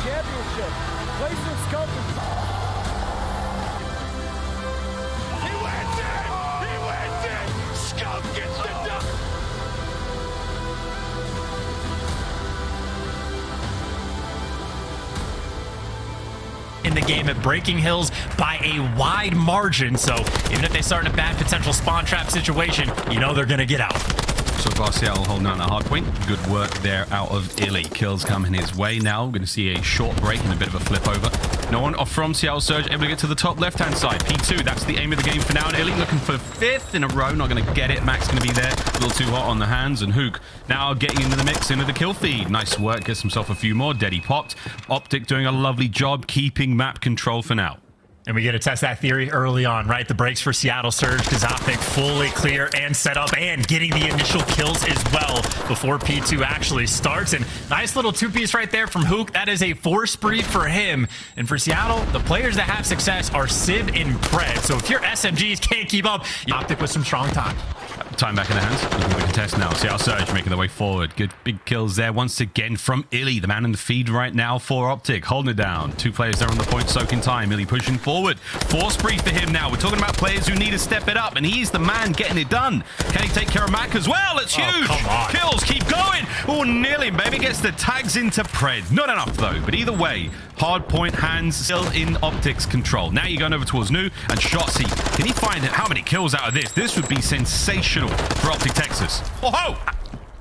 championship. Clayster Scump. He wins it! He wins it! Scump gets the dub! In the game at Breaking Hills by a wide margin, so even if they start in a bad potential spawn trap situation, you know they're gonna get out. So far, Seattle holding on a hard point. Good work there out of iLLeY. Kills coming his way now. We're going to see a short break and a bit of a flip over. No one off from Seattle Surge able to get to the top left-hand side. P2, that's the aim of the game for now. And iLLeY looking for 5th in a row. Not going to get it. Mack's going to be there. A little too hot on the hands. And Huke now getting into the mix, into the kill feed. Nice work. Gets himself a few more. Deddy popped. OpTic doing a lovely job keeping map control for now. And we get to test that theory early on, right? The breaks for Seattle Surge, because OpTic fully clear and set up and getting the initial kills as well before P2 actually starts. And nice little two-piece right there from Huke. That is a force brief for him. And for Seattle, the players that have success are Civ and Pred. So if your SMGs can't keep up, OpTic with some strong time. Time back in the hands. Looking for the contest now. Seattle Surge making their way forward. Good big kills there once again from iLLeY, the man in the feed right now for OpTic. Holding it down. 2 players there on the point, soaking time. iLLeY pushing forward. Force brief for him now. We're talking about players who need to step it up, and he's the man getting it done. Can he take care of Mack as well? It's huge. Come on. Kills keep going. Oh, nearly. Maybe gets the tags into Pred. Not enough though. But either way, hard point hands still in OpTic's control. Now you're going over towards Nu and Shotzzy. Can he find how many kills out of this? This would be sensational for OpTic Texas. Oh,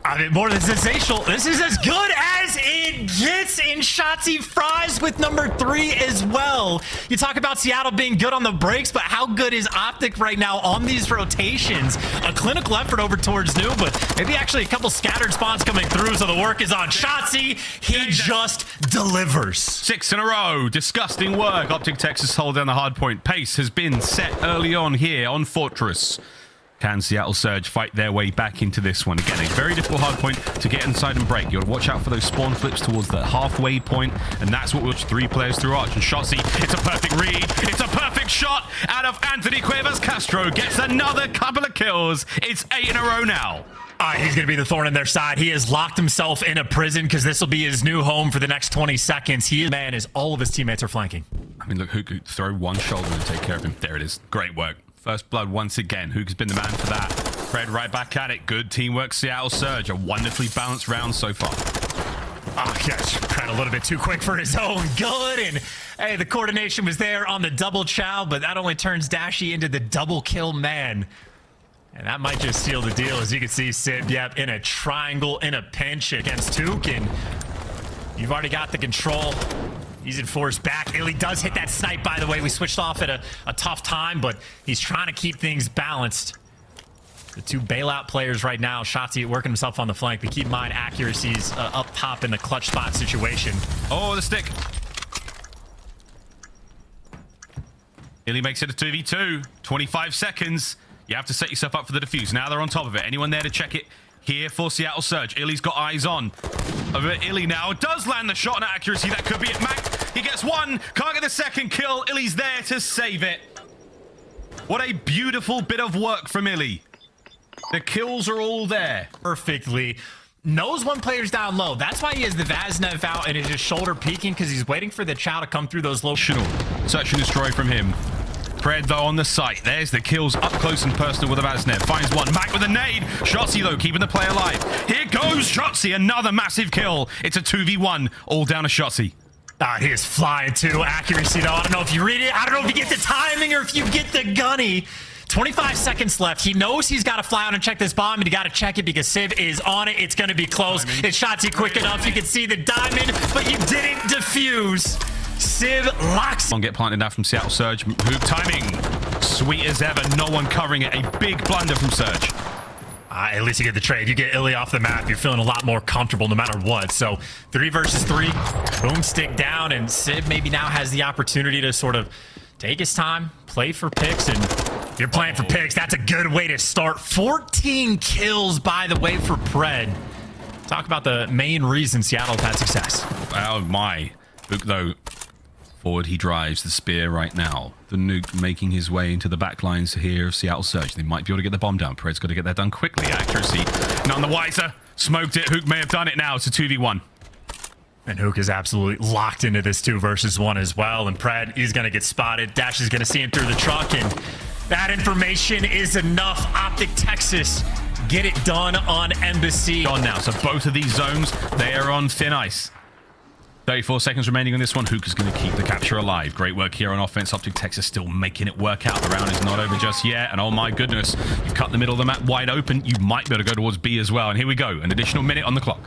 I mean, more than sensational. This is as good as it gets in Shotzzy fries with number 3 as well. You talk about Seattle being good on the breaks, but how good is OpTic right now on these rotations? A clinical effort over towards Nu, but maybe actually a couple scattered spawns coming through, so the work is on Shotzzy. He just delivers. 6 in a row. Disgusting work. OpTic Texas hold down the hard point. Pace has been set early on here on Fortress. Can Seattle Surge fight their way back into this one? Again, a very difficult hard point to get inside and break. You got to watch out for those spawn flips towards the halfway point, and that's what we'll watch 3 players through Arch. And Shotzzy, it's a perfect read. It's a perfect shot out of Anthony Cuevas Castro. Gets another couple of kills. It's 8 in a row now. He's going to be the thorn in their side. He has locked himself in a prison because this will be his new home for the next 20 seconds. He, man, as all of his teammates are flanking. I mean, look, Huke could throw one shoulder and take care of him. There it is. Great work. First blood once again. Huke's been the man for that. Pred right back at it. Good teamwork, Seattle Surge. A wonderfully balanced round so far. Oh, gosh. Pred a little bit too quick for his own good. And, hey, the coordination was there on the double chow, but that only turns Dashy into the double kill man. And that might just seal the deal. As you can see, Simp, yep, in a triangle, in a pinch against Huke. And you've already got the control. He's enforced back. iLLeY does hit that snipe, by the way. We switched off at a tough time, but he's trying to keep things balanced. The 2 bailout players right now, Shotzzy working himself on the flank, but keep in mind accuracies up top in the clutch spot situation. Oh, the stick. iLLeY makes it a 2v2. 25 seconds. You have to set yourself up for the defuse. Now they're on top of it. Anyone there to check it? Here for Seattle Surge. iLLeY's got eyes on. Over iLLeY now. Does land the shot on accuracy. That could be it. Mack, he gets 1. Can't get the second kill. iLLeY's there to save it. What a beautiful bit of work from iLLeY. The kills are all there. Perfectly. Knows one player's down low. That's why he has the Vaznev out and is just shoulder peeking, because he's waiting for the chow to come through those low. Search and destroy from him. Pred, though, on the site. There's the kills up close and personal with a Vaznev. Finds one. Mack with a nade. Shotzzy, though, keeping the play alive. Here goes Shotzzy. Another massive kill. It's a 2v1. All down to Shotzzy. He is flying, too. Accuracy, though. I don't know if you read it. I don't know if you get the timing or if you get the gunny. 25 seconds left. He knows he's got to fly out and check this bomb, and you got to check it because Civ is on it. It's going to be close. It's Shotzzy quick enough. You can see the diamond, but you didn't defuse. Civ locks. On get planted now from Seattle Surge. Huke timing. Sweet as ever. No one covering it. A big blunder from Surge. At least you get the trade. You get iLLeY off the map. You're feeling a lot more comfortable no matter what. So 3 versus 3. Boomstick down, and Civ maybe now has the opportunity to sort of take his time, play for picks, and if you're playing for picks, that's a good way to start. 14 kills, by the way, for Pred. Talk about the main reason Seattle had success. Oh, my. Huke, though, forward he drives the spear right now. The nuke making his way into the back lines here of Seattle Surge. They might be able to get the bomb down. Pred's got to get that done quickly. Accuracy, none the wiser. Smoked it. Huke may have done it now. It's a 2v1. And Huke is absolutely locked into this 2 versus 1 as well. And Pred, he's going to get spotted. Dash is going to see him through the truck. And that information is enough. OpTic Texas get it done on Embassy. On now. So both of these zones, they are on thin ice. 34 seconds remaining on this one. Huke is going to keep the capture alive. Great work here on offense. OpTic Texas still making it work out. The round is not over just yet. And oh my goodness, you've cut the middle of the map wide open. You might be able to go towards B as well. And here we go. An additional minute on the clock.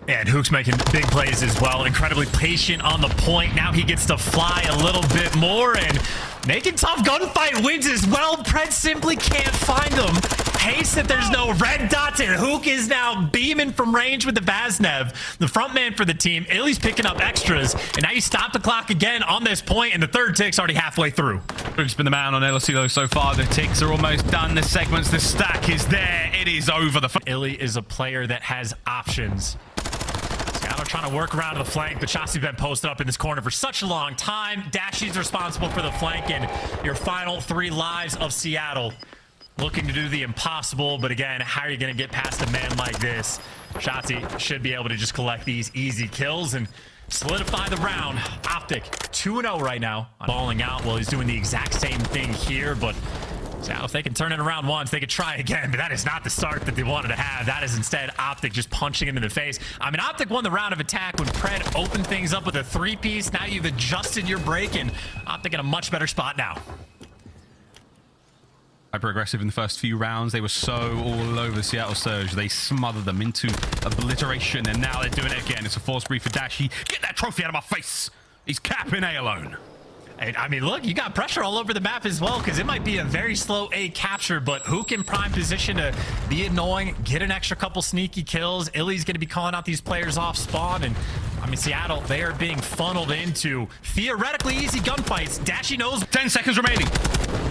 And Huke's making big plays as well. Incredibly patient on the point. Now he gets to fly a little bit more and making tough gunfight wins as well. Pred simply can't find them. Haste that there's no red dots, and Huke is now beaming from range with the Vaznev. The front man for the team. iLLeY's picking up extras, and now you stop the clock again on this point, and the third tick's already halfway through. Huke's been the man on LSCO so far. The ticks are almost done. The segments, the stack is there. It is over. iLLeY is a player that has options. Seattle trying to work around to the flank, but Shotzzy's been posted up in this corner for such a long time. Dashy's responsible for the flank, and your final 3 lives of Seattle. Looking to do the impossible, but again, how are you going to get past a man like this? Shotzzy should be able to just collect these easy kills and solidify the round. OpTic 2-0 right now. Balling out while he's doing the exact same thing here, but Seattle, if they can turn it around once, they could try again, but that is not the start that they wanted to have. That is instead OpTic just punching him in the face. I mean, OpTic won the round of attack when Pred opened things up with a 3-piece. Now you've adjusted your break, and OpTic in a much better spot now. Hyper aggressive in the first few rounds. They were so all over Seattle Surge. They smothered them into obliteration, and now they're doing it again. It's a force brief for Dashy. Get that trophy out of my face. He's capping A alone. And, I mean, look, you got pressure all over the map as well, because it might be a very slow A capture, but Huke in prime position to be annoying, get an extra couple sneaky kills. iLLeY's going to be calling out these players off spawn, and I mean, Seattle, they are being funneled into theoretically easy gunfights. Dashy knows. 10 seconds remaining.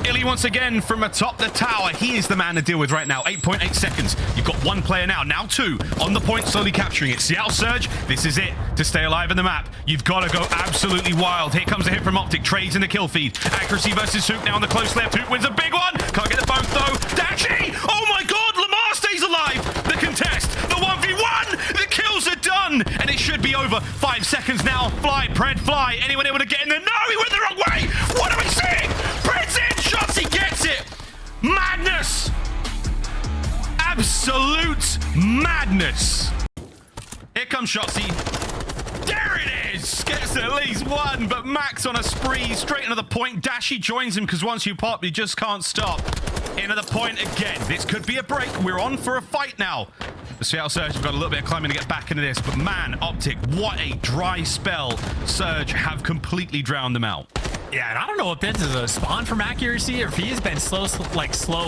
iLLeY once again from atop the tower. He is the man to deal with right now. 8.8 seconds. You've got 1 player now. Now 2 on the point, slowly capturing it. Seattle Surge, this is it to stay alive in the map. You've got to go absolutely wild. Here comes a hit from OpTic. Trades in the kill feed. Accuracy versus Huke now on the close left. Huke wins a big one. Can't get the both though. Dashy! Oh my god! Lamar stays alive. The contest. The 1v1. The kills are done. And it should be over. 5 seconds now. Fly, Pred, fly. Anyone able to get in there? No, he went the wrong way. What are we seeing? Pred's in. Shotzzy gets it. Madness. Absolute madness. Here comes Shotzzy. There it is. Gets at least 1, but Mack's on a spree. Straight into the point. Dashy joins him because once you pop, you just can't stop. Into the point again. This could be a break. We're on for a fight now. The Seattle Surge have got a little bit of climbing to get back into this, but man, OpTic, what a dry spell. Surge have completely drowned them out. Yeah, and I don't know if this is a spawn from accuracy or if he's been slow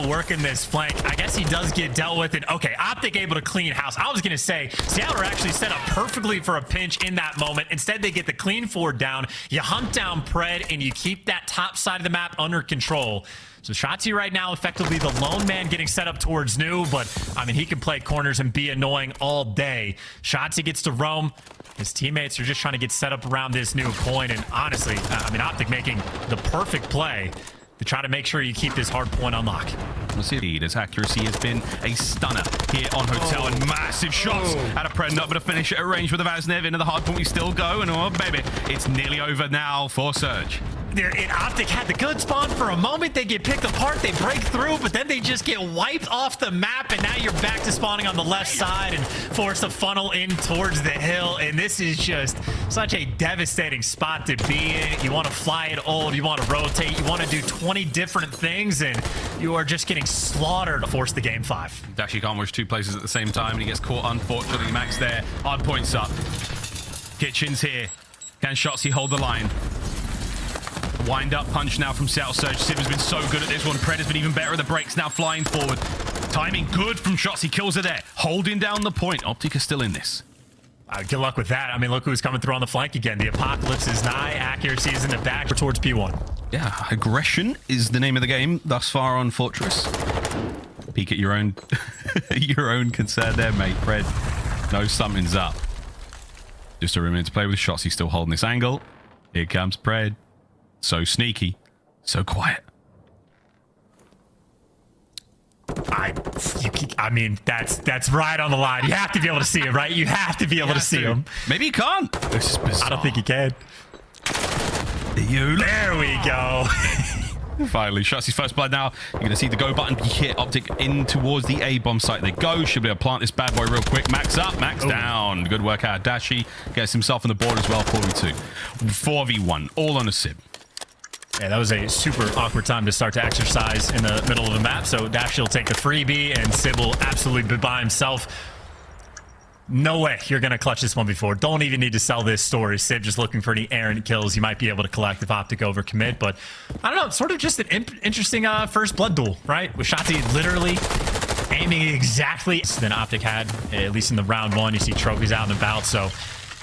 working this flank. I guess he does get dealt with it. Okay, OpTic able to clean house. I was going to say, Seattle are actually set up perfectly for a pinch in that moment. Instead, they get the clean forward down. You hunt down Pred, and you keep that top side of the map under control. So Shotzzy right now effectively the lone man getting set up towards New, but I mean, he can play corners and be annoying all day. Shotzzy gets to roam. His teammates are just trying to get set up around this new point, and honestly, I mean, OpTic making the perfect play to try to make sure you keep this hard point on lock. We'll see as accuracy has been a stunner here on Hotel, and massive shots out of Pred, not able to finish it at range with the Vaznev. Into the hard point we still go, and oh baby, it's nearly over now for Surge. OpTic had the good spawn for a moment. They get picked apart, they break through, but then they just get wiped off the map, and now you're back to spawning on the left side and forced to funnel in towards the hill. And this is just such a devastating spot to be in. You want to fly it old, you want to rotate, you want to do 20 different things, and you are just getting slaughtered to force the game 5. Dashy can't watch 2 places at the same time, and he gets caught, unfortunately. Mack's there. Hard points up. Kitchen's here. Can Shotzzy hold the line? Wind up punch now from Seattle Surge. Simp has been so good at this one. Pred has been even better at the breaks, now flying forward. Timing good from Shotzzy. Kills her there. Holding down the point. OpTic is still in this. Good luck with that. I mean, look who's coming through on the flank again. The apocalypse is nigh. Accuracy is in the back towards P1. Yeah, aggression is the name of the game thus far on Fortress. Peek at your own your own concern there, mate. Pred knows something's up. Just a minute to play with Shotzzy still holding this angle. Here comes Pred. So sneaky, so quiet. I mean, that's right on the line. You have to be able to see him, right? You have to be able to see him. Maybe he can't. This is bizarre. I don't think he can. There we go. Finally, Shotzzy's first blood now. You're going to see the go button be hit. OpTic in towards the A bomb site. They go. Should be able to plant this bad boy real quick. Max up, Max down. Good work out. Dashy gets himself on the board as well. 4v2. 4v1. All on a Simp. Yeah, that was a super awkward time to start to exercise in the middle of the map. So Dashy will take the freebie, and Sib will absolutely be by himself. No way you're going to clutch this one before. Don't even need to sell this story. Sib just looking for any errant kills you might be able to collect if OpTic overcommit. But I don't know, sort of just an interesting first blood duel, right? With Shotzzy literally aiming exactly than OpTic had, at least in the round one. You see trophies out and about, so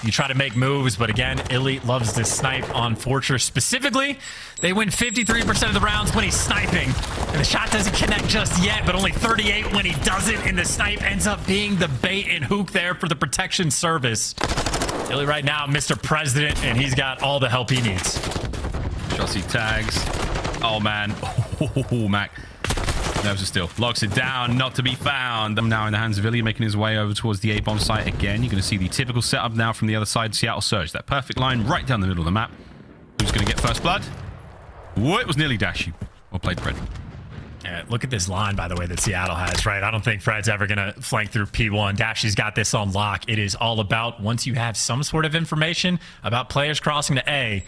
you try to make moves, but again, iLLeY loves to snipe on Fortress. Specifically, they win 53% of the rounds when he's sniping, and the shot doesn't connect just yet, but only 38 when he doesn't, and the snipe ends up being the bait and Huke there for the protection service. iLLeY right now, Mr. President, and he's got all the help he needs. Shotzzy tags. Oh, man. Oh, Mack. Nerves are still. Locks it down, not to be found. I'm now in the hands of iLLeY, making his way over towards the A-bomb site again. You're going to see the typical setup now from the other side. Seattle Surge. That perfect line right down the middle of the map. Who's going to get first blood? Whoa, it was nearly Dashy. Well played, Fred. Yeah, look at this line, by the way, that Seattle has, right? I don't think Fred's ever going to flank through P1. Dashy's got this on lock. It is all about, once you have some sort of information about players crossing to A,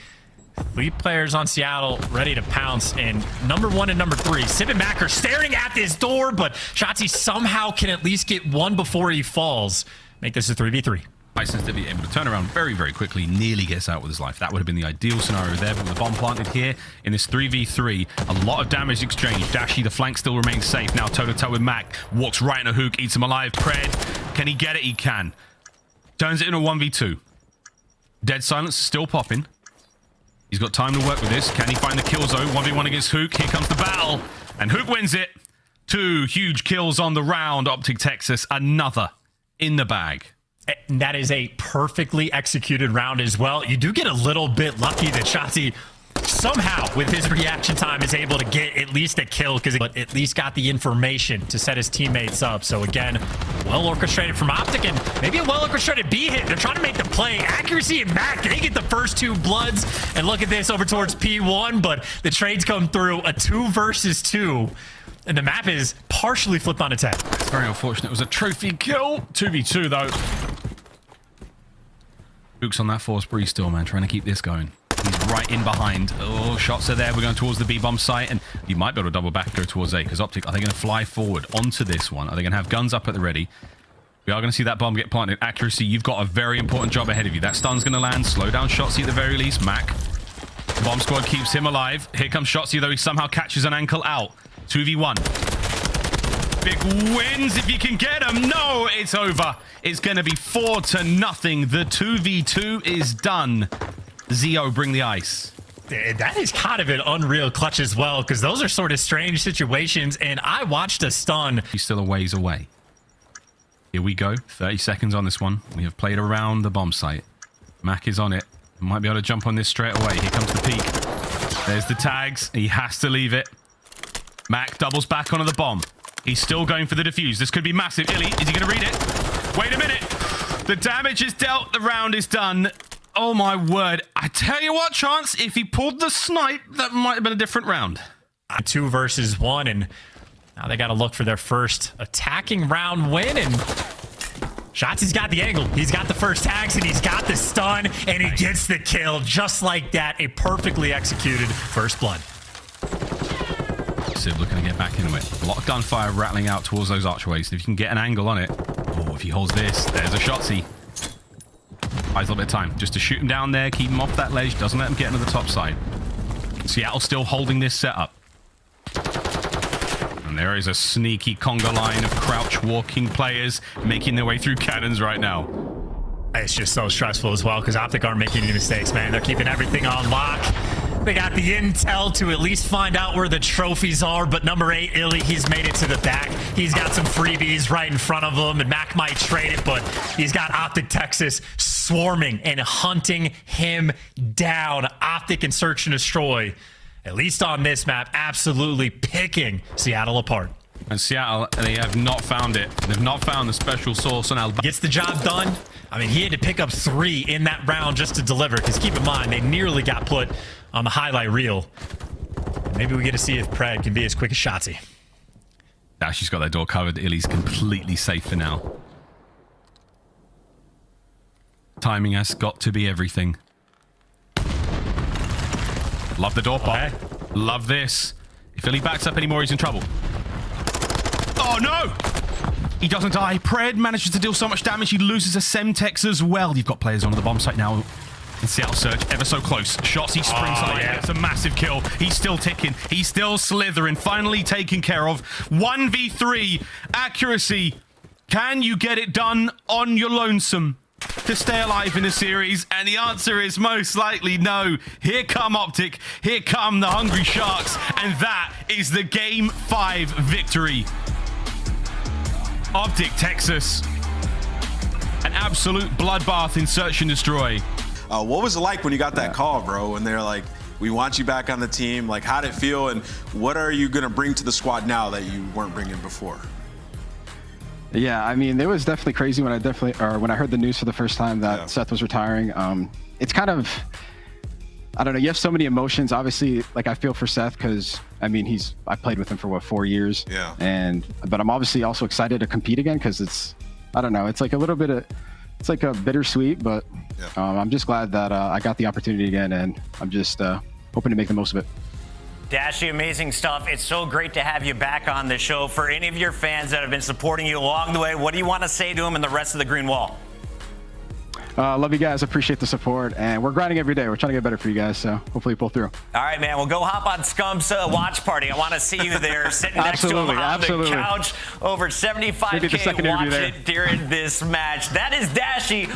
3 players on Seattle ready to pounce, and number 1 and number 3, Simp and Mack are staring at this door, but Shotzzy somehow can at least get one before he falls. Make this a 3v3. Bison's to be able to turn around very, very quickly, nearly gets out with his life. That would have been the ideal scenario there, but with the bomb planted here in this 3v3, a lot of damage exchanged. Dashy, the flank still remains safe. Now toe-to-toe with Mack, walks right in a Huke, eats him alive. Pred, can he get it? He can. Turns it into a 1v2. Dead silence still popping. He's got time to work with this. Can he find the kill zone? 1v1 against Huke. Here comes the battle. And Huke wins it. 2 huge kills on the round. OpTic Texas, another in the bag. And that is a perfectly executed round as well. You do get a little bit lucky that Shotzzy somehow, with his reaction time, is able to get at least a kill, because but at least got the information to set his teammates up. So again, well orchestrated from OpTic, and maybe a well orchestrated B hit. They're trying to make the play. Accuracy and Mack, they get the first 2 bloods, and look at this over towards P1, but the trades come through, a 2 versus 2, and the map is partially flipped on its head. It's very unfortunate. It was a trophy kill. 2v2 though. Huke's on that force breeze still, man, trying to keep this going. He's right in behind. Oh, shots are there. We're going towards the B-bomb site, and you might be able to double back and go towards A, because OpTic, are they going to fly forward onto this one? Are they going to have guns up at the ready? We are going to see that bomb get planted. Accuracy, you've got a very important job ahead of you. That stun's going to land. Slow down Shotzzy at the very least. Mack. Bomb squad keeps him alive. Here comes Shotzzy, though. He somehow catches an ankle out. 2v1. Big wins if you can get him. No, it's over. It's going to be 4-0. The 2v2 is done. Zio, bring the ice. That is kind of an unreal clutch as well, because those are sort of strange situations, and I watched a stun. He's still a ways away. Here we go. 30 seconds on this one. We have played around the bomb site. Mack is on it. Might be able to jump on this straight away. Here comes the peek. There's the tags. He has to leave it. Mack doubles back onto the bomb. He's still going for the defuse. This could be massive. iLLeY, is he going to read it? Wait a minute. The damage is dealt. The round is done. Oh, my word. I tell you what, Chance, if he pulled the snipe, that might have been a different round. 2 versus 1, and now they got to look for their first attacking round win, and Shotzzy's got the angle. He's got the first tags, and he's got the stun, and he gets the kill just like that. A perfectly executed first blood. Sib looking to get back into it. A lot of gunfire rattling out towards those archways. If you can get an angle on it. Oh, if he holds this, there's a Shotzzy. Buys a little bit of time just to shoot him down there, keep him off that ledge, doesn't let him get into the top side. Seattle still holding this setup. And there is a sneaky conga line of crouch walking players making their way through cannons right now. It's just so stressful as well, because OpTic aren't making any mistakes, man. They're keeping everything on lock. They got the intel to at least find out where the trophies are, but number 8, iLLeY, he's made it to the back. He's got some freebies right in front of him, and Mack might trade it, but he's got OpTic Texas swarming and hunting him down. OpTic and Search and Destroy, at least on this map, absolutely picking Seattle apart. And Seattle, they have not found it. They've not found the special sauce on Alabama. Gets the job done. I mean, he had to pick up 3 in that round just to deliver, because keep in mind, they nearly got put on the highlight reel. Maybe we get to see if Pred can be as quick as Shotzzy. Dashy's got that door covered. iLLeY's completely safe for now. Timing has got to be everything. Love the door pop. Okay. Love this. If iLLeY backs up anymore, he's in trouble. Oh, no! He doesn't die. Pred manages to deal so much damage, he loses a Semtex as well. You've got players on the bomb site now. And Seattle Surge ever so close. Shotzzy springs on. yeah. It's a massive kill. He's still ticking. He's still slithering. Finally taken care of. 1v3. Accuracy. Can you get it done on your lonesome to stay alive in the series? And the answer is most likely no. Here come OpTic. Here come the Hungry Sharks. And that is the Game 5 victory. OpTic Texas. An absolute bloodbath in Search and Destroy. What was it like when you got that call, bro? And they're like, we want you back on the team. Like, how'd it feel? And what are you going to bring to the squad now that you weren't bringing before? Yeah, I mean, it was definitely crazy when I heard the news for the first time that Seth was retiring. It's kind of, I don't know, you have so many emotions. Obviously, like, I feel for Seth because, I mean, I played with him for, what, 4 years? Yeah. But I'm obviously also excited to compete again because it's, I don't know, it's like a little bit of, it's like a bittersweet, but I'm just glad that I got the opportunity again, and I'm just hoping to make the most of it. Dashy, amazing stuff. It's so great to have you back on the show. For any of your fans that have been supporting you along the way, what do you want to say to them and the rest of the Green Wall? Love you guys. Appreciate the support, and we're grinding every day. We're trying to get better for you guys, so hopefully pull through. All right, man. Well, go hop on Scump's watch party. I want to see you there sitting next to him on the couch. Over 75K watch it during this match. That is Dashy.